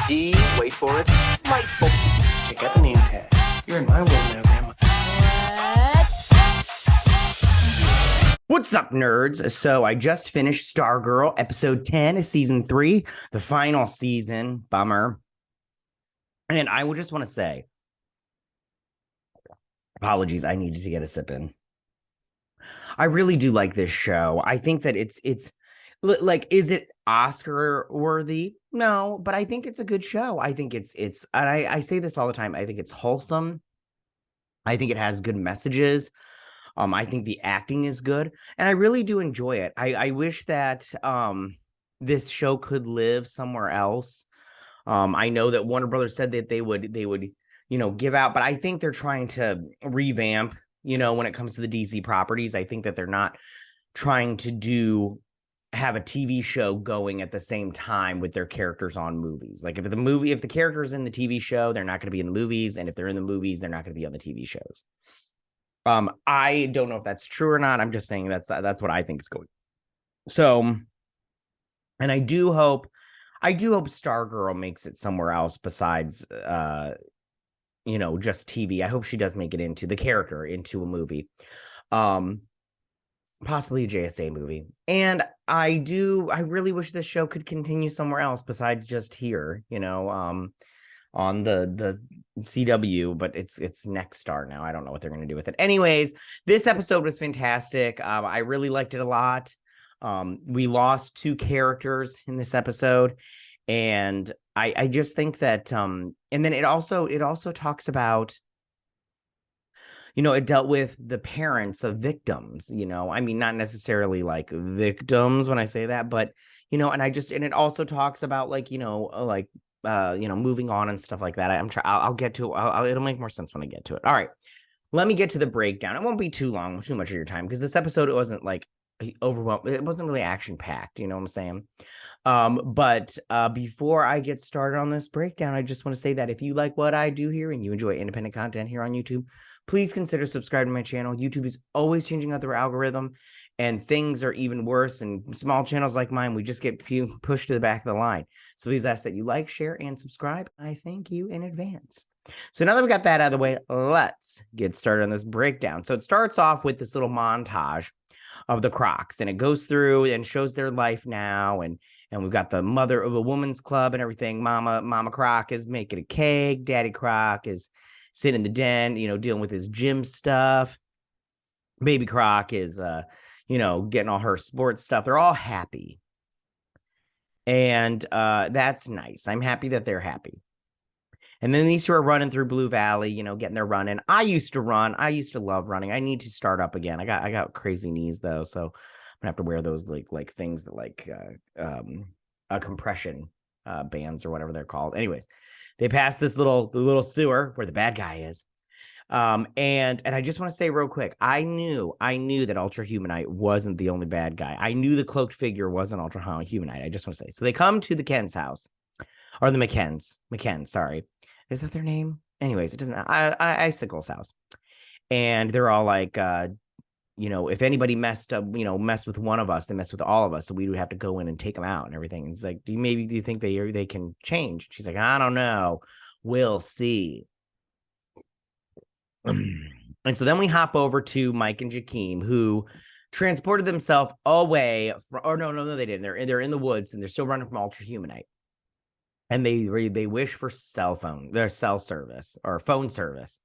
D, wait for it, delightful. Check out the name tag. You're in my world now, Grandma. What's up, nerds? So I just finished Stargirl, episode 10 of season 3, the final season. Bummer. And I would just want to say, apologies, I needed to get a sip in. I really do like this show. I think that it's like, is it Oscar worthy? No, but I think it's a good show. I think it's and I say this all the time. I think it's wholesome. I think it has good messages. I think the acting is good, and I really do enjoy it. I wish that this show could live somewhere else. I know that Warner Brothers said that they would give out, but I think they're trying to revamp. When it comes to the DC properties, I think that they're not trying to have a TV show going at the same time with their characters on movies. Like if the characters in the TV show, they're not going to be in the movies, and if they're in the movies, they're not going to be on the TV shows. I don't know if that's true or not. I'm just saying that's what I think is going. So, and I do hope Stargirl makes it somewhere else besides just TV. I hope she does make it into a movie. Possibly a JSA movie. And I really wish this show could continue somewhere else besides just here, on the CW, but it's Next Star now. I don't know what they're going to do with it. Anyways, this episode was fantastic. I really liked it a lot. We lost 2 characters in this episode, and I just think that and then it also talks about, it dealt with the parents of victims, I mean, not necessarily like victims when I say that, but and it also talks about moving on and stuff like that. I'll get to it. It'll make more sense when I get to it. All right, let me get to the breakdown. It won't be too much of your time, because this episode, it wasn't like overwhelmed. It wasn't really action packed. You know what I'm saying? But before I get started on this breakdown, I just want to say that if you like what I do here and you enjoy independent content here on YouTube, please consider subscribing to my channel. YouTube is always changing out their algorithm, and things are even worse. And small channels like mine, we just get pushed to the back of the line. So please ask that you like, share, and subscribe. I thank you in advance. So now that we got that out of the way, let's get started on this breakdown. So it starts off with this little montage of the Crocs, and it goes through and shows their life now, and we've got the mother of a woman's club and everything. Mama Croc is making a cake. Daddy Croc is sitting in the den, dealing with his gym stuff. Baby Croc is, getting all her sports stuff. They're all happy. And that's nice. I'm happy that they're happy. And then these 2 are running through Blue Valley, getting their run in. I used to run. I used to love running. I need to start up again. I got crazy knees though, so I'm gonna have to wear those like things that a compression bands or whatever they're called. Anyways, they pass this little sewer where the bad guy is. And I just want to say real quick, I knew that Ultra Humanite wasn't the only bad guy. I knew the cloaked figure wasn't Ultra Humanite. I just want to say. So they come to the Ken's house, or the McKenns, sorry. Is that their name? Anyways, it doesn't. Icicle's house, and they're all like, if anybody messed with one of us, they messed with all of us, so we would have to go in and take them out and everything. And it's like, do you think they can change? She's like, I don't know, we'll see. And so then we hop over to Mike and Jakeem, who transported themselves away from. Or no, they didn't. They're in the woods, and they're still running from Ultra Humanite. And they wish for their cell service or phone service,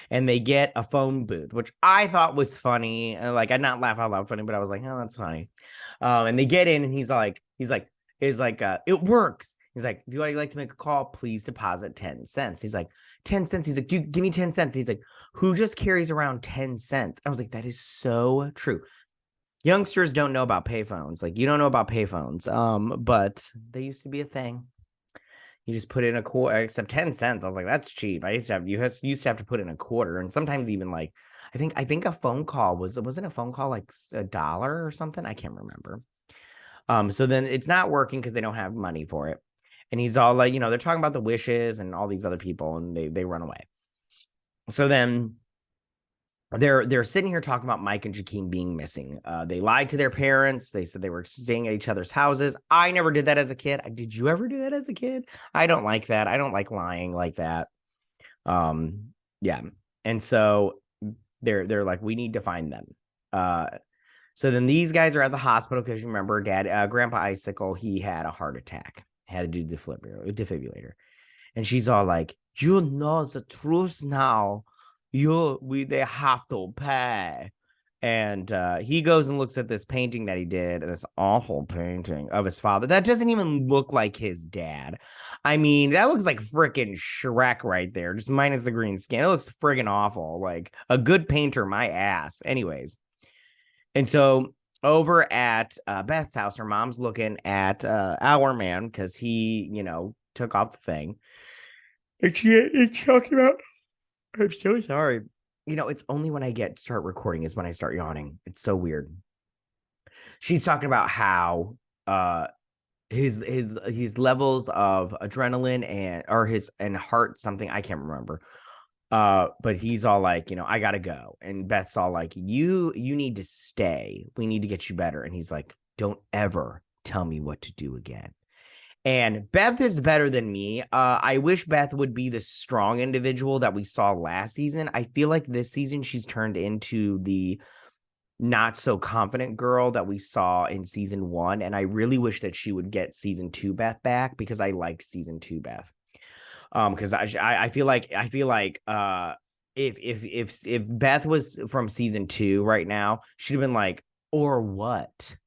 and they get a phone booth, which I thought was funny. Like, I'd not laugh out loud funny, but I was like, oh, that's funny. And they get in, and he's like, it works. He's like, if you would like to make a call, please deposit 10 cents. He's like, 10 cents. He's like, dude, give me 10 cents. He's like, who just carries around 10 cents? I was like, that is so true. Youngsters don't know about payphones. Like, you don't know about payphones. But they used to be a thing. You just put in a quarter, except 10 cents. I was like, that's cheap. You used to have to put in a quarter, and sometimes even like, I think a phone call wasn't a phone call like $1 or something. I can't remember. So then it's not working because they don't have money for it. And he's all like, they're talking about the wishes and all these other people, and they run away. So then they're sitting here talking about Mike and Jakeem being missing. They lied to their parents. They said they were staying at each other's houses. I never did that as a kid. Did you ever do that as a kid? I don't like that. I don't like lying like that. Yeah. And so they're like, we need to find them. So then these guys are at the hospital because you remember Grandpa Icicle, he had a heart attack, had to do defibrillator. And she's all like, you know the truth now. They have to pay. And he goes and looks at this painting that he did, this awful painting of his father. That doesn't even look like his dad. I mean, that looks like freaking Shrek right there, just minus the green skin. It looks friggin' awful. Like a good painter, my ass. Anyways. And so over at Beth's house, her mom's looking at our man because he, took off the thing. And she's talking about, I'm so sorry. It's only when I start recording is when I start yawning. It's so weird. She's talking about how his levels of adrenaline and heart something I can't remember. But he's all like, I gotta go. And Beth's all like, you need to stay. We need to get you better. And he's like, don't ever tell me what to do again. And Beth is better than me. I wish Beth would be the strong individual that we saw last season. I feel like this season she's turned into the not so confident girl that we saw in season 1. And I really wish that she would get season 2 Beth back because I liked season 2 Beth. Because I feel like if Beth was from season 2 right now, she'd have been like, or what?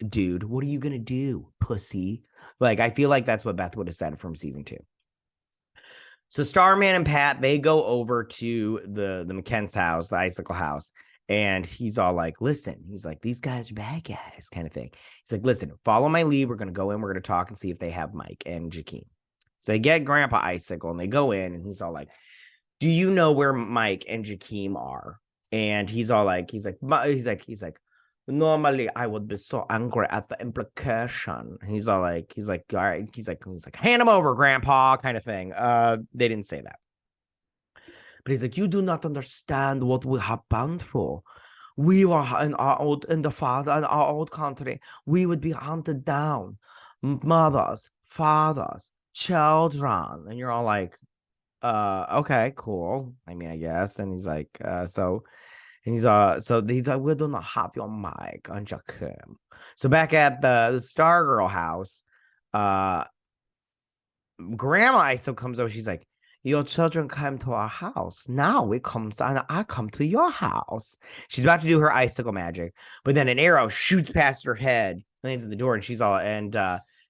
Dude, what are you gonna do, pussy? Like, I feel like that's what Beth would have said from season 2. So Starman and Pat, they go over to the McKenn's house, the Icicle house, and he's all like, listen, he's like, these guys are bad guys, kind of thing. He's like, listen, follow my lead. We're gonna go in, we're gonna talk and see if they have Mike and Jakeem. So they get Grandpa Icicle and they go in, and he's all like, do you know where Mike and Jakeem are? And he's like, normally I would be so angry at the implication. He's all like, all right. He's like, hand him over, Grandpa, kind of thing. They didn't say that. But he's like, you do not understand what we have gone through. We were in our old country. We would be hunted down. Mothers, fathers, children. And you're all like, okay, cool. I mean, I guess. And he's like, so he's like, we do not have your mic on Jakim. So back at the Stargirl house, Grandma still comes over. She's like, your children come to our house. Now I come to your house. She's about to do her icicle magic, but then an arrow shoots past her head, lands in the door, and she's all, and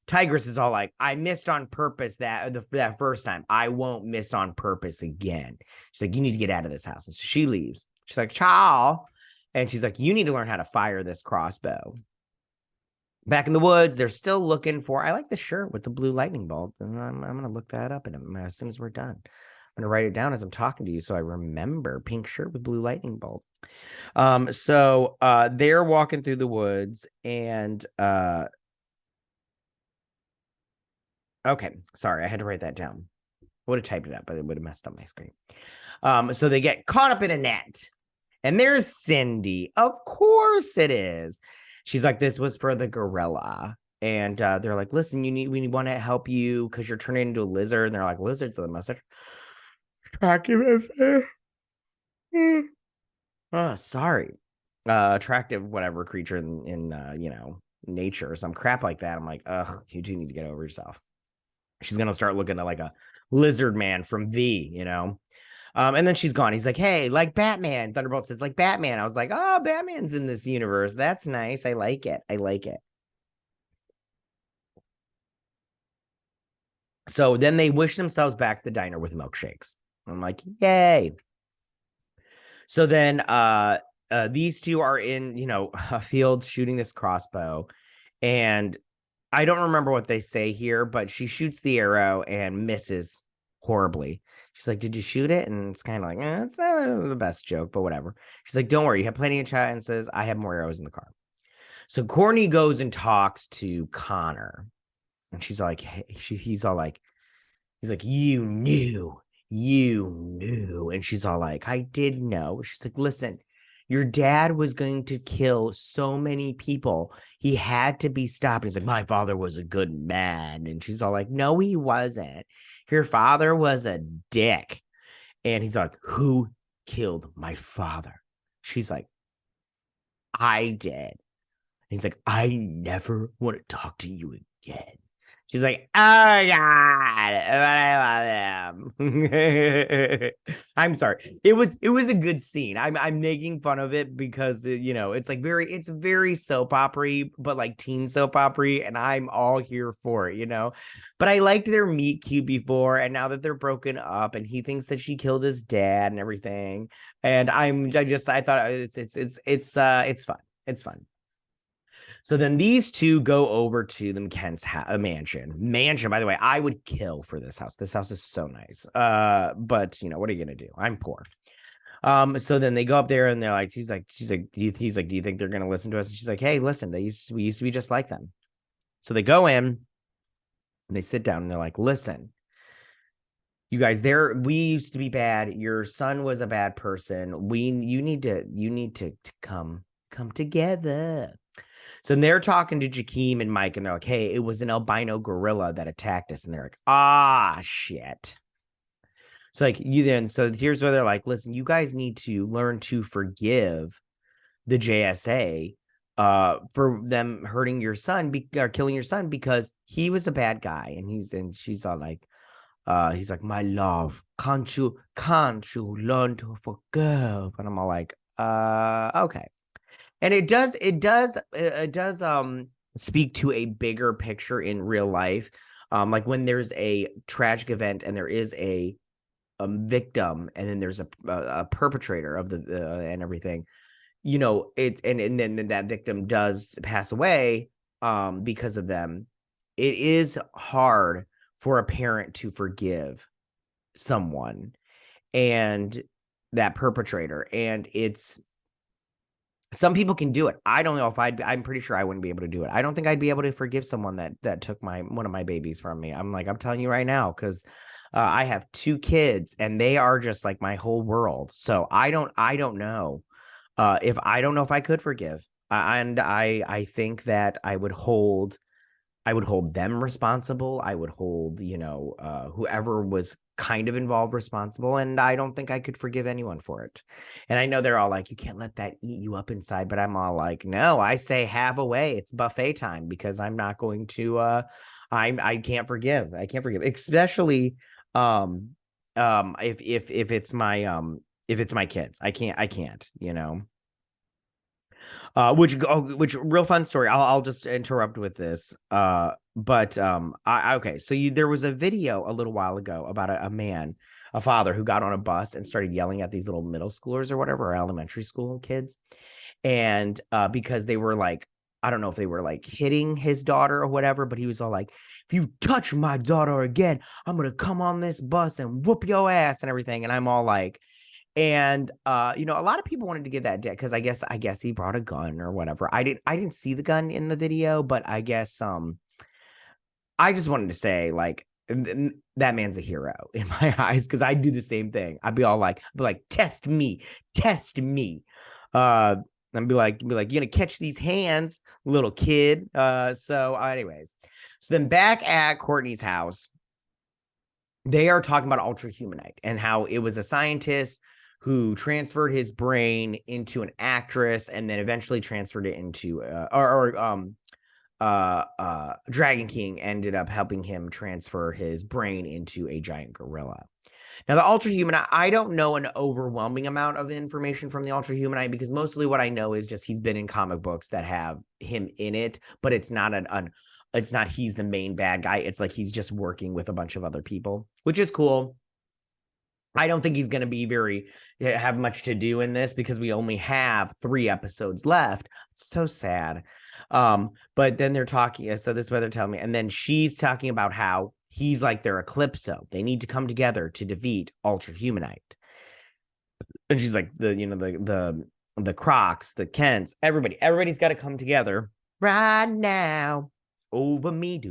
Tigress is all like, I missed on purpose that first time. I won't miss on purpose again. She's like, you need to get out of this house. And so she leaves. She's like, ciao. And she's like, you need to learn how to fire this crossbow. Back in the woods, they're still looking for, I like the shirt with the blue lightning bolt. And I'm going to look that up as soon as we're done. I'm going to write it down as I'm talking to you so I remember pink shirt with blue lightning bolt. So they're walking through the woods and okay, sorry, I had to write that down. I would have typed it up, but it would have messed up my screen. So they get caught up in a net. And there's Cindy. Of course it is. She's like, this was for the gorilla. And they're like, listen, we want to help you because you're turning into a lizard. And they're like, lizards are the most attractive. Oh, sorry. Attractive, whatever creature in nature or some crap like that. I'm like, ugh, you do need to get over yourself. She's gonna start looking at like a lizard man from V, and then she's gone. He's like, hey, like Batman. Thunderbolt says, like Batman. I was like, oh, Batman's in this universe. That's nice. I like it. So then they wish themselves back to the diner with milkshakes. I'm like, yay. So then these two are in, a field shooting this crossbow. And I don't remember what they say here, but she shoots the arrow and misses horribly. She's like, did you shoot it? And it's kind of like, it's not the best joke, but whatever. She's like, don't worry, you have plenty of chances. I have more arrows in the car. So Courtney goes and talks to Connor. And she's like, he's like, you knew you knew. And she's all like, I did know. She's like, listen, your dad was going to kill so many people. He had to be stopped. He's like, my father was a good man. And she's all like, no, he wasn't. Your father was a dick. And he's like, who killed my father? She's like, I did. He's like, I never want to talk to you again. She's like, oh God, but I love him. I'm sorry. It was a good scene. I'm making fun of it because it's like it's very soap opera, but like teen soap opera, and I'm all here for it. But I liked their meet cute before, and now that they're broken up, and he thinks that she killed his dad and everything, and I thought it's fun. It's fun. So then these two go over to the Kent's mansion. Mansion, by the way, I would kill for this house. This house is so nice. But what are you gonna do? I'm poor. So then they go up there and they're like, he's like, he's like, do you think they're gonna listen to us? And she's like, hey, listen, we used to be just like them. So they go in and they sit down and they're like, listen, you guys, we used to be bad. Your son was a bad person. You need to come together. So they're talking to Jakeem and Mike, and they're like, hey, it was an albino gorilla that attacked us. And they're like, shit. So so here's where they're like, listen, you guys need to learn to forgive the JSA for them hurting your son or killing your son because he was a bad guy. And she's all like, he's like, my love, can't you learn to forgive? And I'm all like, okay. And it does speak to a bigger picture in real life. Like when there's a tragic event and there is a victim and then there's a perpetrator of the and everything, it's and then that victim does pass away because of them. It is hard for a parent to forgive someone and that perpetrator, and some people can do it. I don't know if I'm pretty sure I wouldn't be able to do it. I don't think I'd be able to forgive someone that took one of my babies from me. I'm telling you right now, because I have 2 kids and they are just like my whole world. So I don't know if I could forgive. And I think that I would hold them responsible. I would hold, whoever was kind of involved responsible. And I don't think I could forgive anyone for it. And I know they're all like, you can't let that eat you up inside. But I'm all like, no, I say have a way. It's buffet time because I'm not going to, I can't forgive. I can't forgive, especially if it's my kids. I can't. Which real fun story. I'll just interrupt with this. But okay. So there was a video a little while ago about a father who got on a bus and started yelling at these little middle schoolers or whatever, or elementary school kids, and because they were like, I don't know if they were like hitting his daughter or whatever, but he was all like, if you touch my daughter again, I'm gonna come on this bus and whoop your ass and everything. And I'm all like, and a lot of people wanted to give that because I guess he brought a gun or whatever. I didn't see the gun in the video, but I guess I just wanted to say, like, that man's a hero in my eyes, because I'd do the same thing. I'd be like, test me. And be like, you're gonna catch these hands, little kid. So anyways, so then back at Courtney's house, they are talking about Ultra Humanite and how it was a scientist who transferred his brain into an actress and then eventually transferred it into Dragon King ended up helping him transfer his brain into a giant gorilla. Now, the Ultra Humanite, I don't know an overwhelming amount of information from the Ultra Humanite because mostly what I know is just he's been in comic books that have him in it, but it's not it's not he's the main bad guy. It's like he's just working with a bunch of other people, which is cool. I don't think he's going to have much to do in this because we only have 3 episodes left. It's so sad. But then they're talking. So this is what they're telling me. And then she's talking about how he's like their Eclipso. They need to come together to defeat Ultra Humanite. And she's like the Crocs, the Kents, everybody's got to come together right now over me. They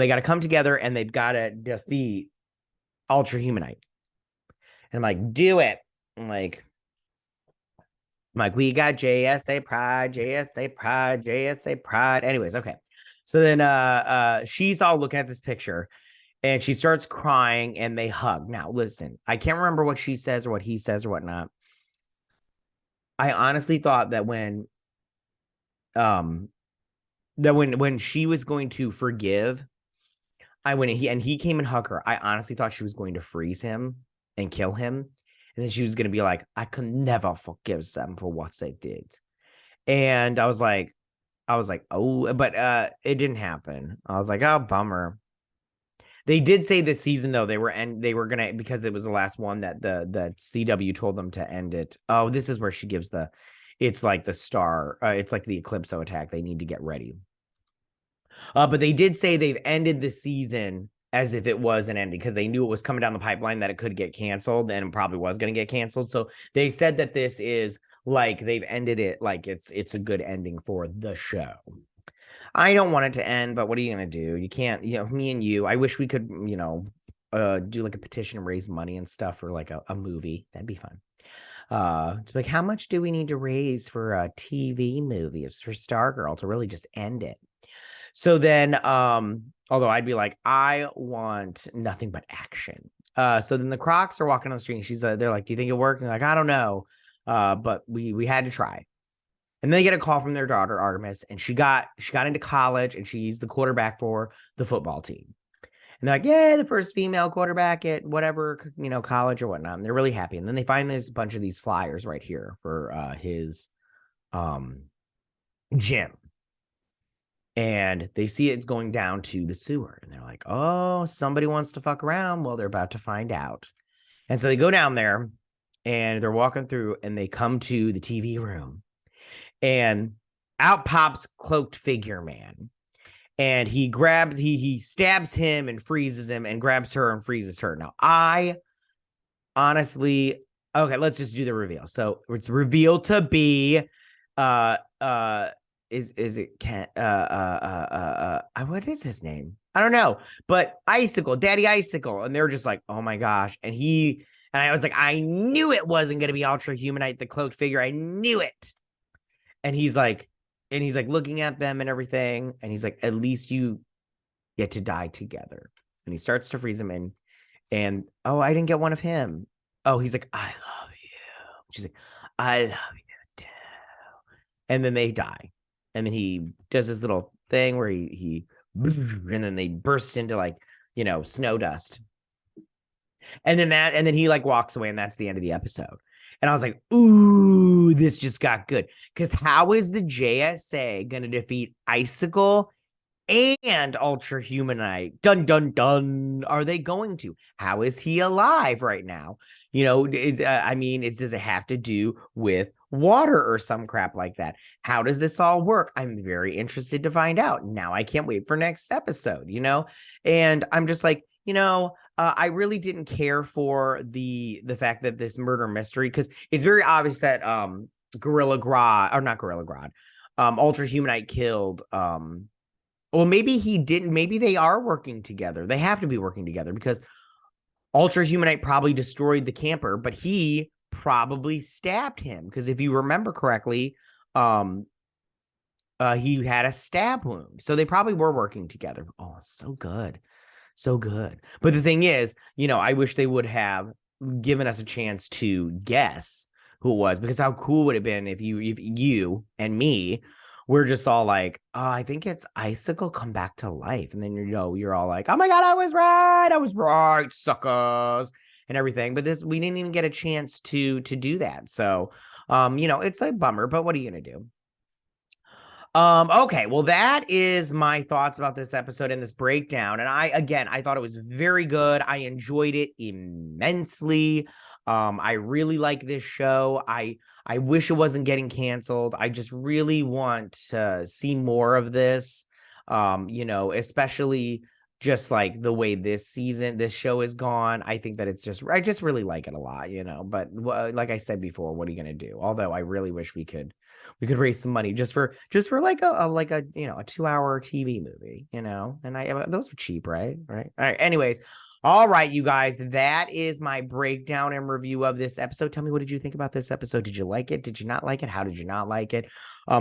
got to come together and they've got to defeat Ultra Humanite. And I'm like, do it. I'm like, we got JSA Pride, JSA Pride, JSA Pride. Anyways, okay. So then she's all looking at this picture and she starts crying and they hug. Now, listen, I can't remember what she says or what he says or whatnot. I honestly thought that um when she was going to forgive, when he came and hugged her, I honestly thought she was going to freeze him and kill him. And then she was going to be like, I could never forgive them for what they did. And I was like, oh, but it didn't happen. I was like, oh, bummer. They did say this season though they were gonna, because it was the last one, that the CW told them to end it. Oh, this is where she gives it's like the star, it's like the Eclipso attack. They need to get ready. But they did say they've ended the season as if it was an ending because they knew it was coming down the pipeline that it could get canceled and it probably was going to get canceled. So they said that this is like they've ended it like it's a good ending for the show. I don't want it to end, but what are you going to do? You can't, me and you, I wish we could, do like a petition and raise money and stuff for like a movie. That'd be fun. It's like, how much do we need to raise for a TV movie? It's for Stargirl to really just end it. So then, although I'd be like, I want nothing but action. So then the Crocs are walking on the street. And they're like, do you think it'll work? And like, I don't know. But we had to try. And then they get a call from their daughter, Artemis, and she got into college and she's the quarterback for the football team. And they're like, yeah, the first female quarterback at whatever, college or whatnot. And they're really happy. And then they find this bunch of these flyers right here for his gym. And they see it's going down to the sewer. And they're like, oh, somebody wants to fuck around. Well, they're about to find out. And so they go down there and they're walking through and they come to the TV room. And out pops Cloaked Figure Man. And he stabs him and freezes him and grabs her and freezes her. Now, I honestly, okay, let's just do the reveal. So it's revealed to be is it Ken what is his name? I don't know, but Icicle, Daddy Icicle. And they're just like, oh my gosh. And I was like, I knew it wasn't gonna be Ultra Humanite, the Cloaked Figure. I knew it. And he's like looking at them and everything. And he's like, at least you get to die together. And he starts to freeze him in. And oh, I didn't get one of him. Oh, he's like, I love you. She's like, I love you too. And then they die. And then he does this little thing where he and then they burst into like, snow dust. And then he like walks away and that's the end of the episode. And I was like, ooh, this just got good. Because how is the JSA going to defeat Icicle and Ultra Humanite? Dun, dun, dun. Are they going to? How is he alive right now? Does it have to do with water or some crap like that? How does this all work? I'm very interested to find out. Now I can't wait for next episode, And I'm just like, I really didn't care for the fact that this murder mystery, because it's very obvious that Gorilla Grodd, or not Gorilla Grodd, Ultra Humanite killed well, maybe he didn't. Maybe they are working together. They have to be working together because Ultra Humanite probably destroyed the camper, but he probably stabbed him. Because if you remember correctly, he had a stab wound. So they probably were working together. Oh, so good. So good. But the thing is, I wish they would have given us a chance to guess who it was, because how cool would it have been if you and me we're just all like, oh, I think it's Icicle come back to life. And then, you're all like, oh my God, I was right, suckers, and everything. But we didn't even get a chance to do that. So, it's a bummer, but what are you going to do? Okay, well, that is my thoughts about this episode and this breakdown. And I thought it was very good. I enjoyed it immensely. I really like this show. I wish it wasn't getting canceled. I just really want to see more of this. Especially just like the way this show is gone. I think that I just really like it a lot, but like I said before, what are you going to do? Although I really wish we could raise some money just for like a 2-hour TV movie, and those are cheap, right? All right. Anyways, All right, you guys, that is my breakdown and review of this episode. Tell me, what did you think about this episode? Did you like it? Did you not like it? How did you not like it?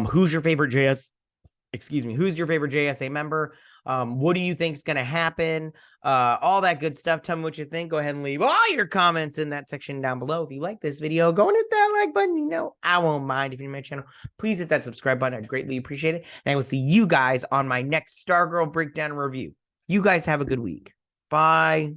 Who's your favorite who's your favorite JSA member? What do you think is going to happen? All that good stuff. Tell me what you think. Go ahead and leave all your comments in that section down below. If you like this video, go and hit that like button. You know, I won't mind. If you're new to my channel, please hit that subscribe button. I'd greatly appreciate it. And I will see you guys on my next Stargirl breakdown review. You guys have a good week. Bye.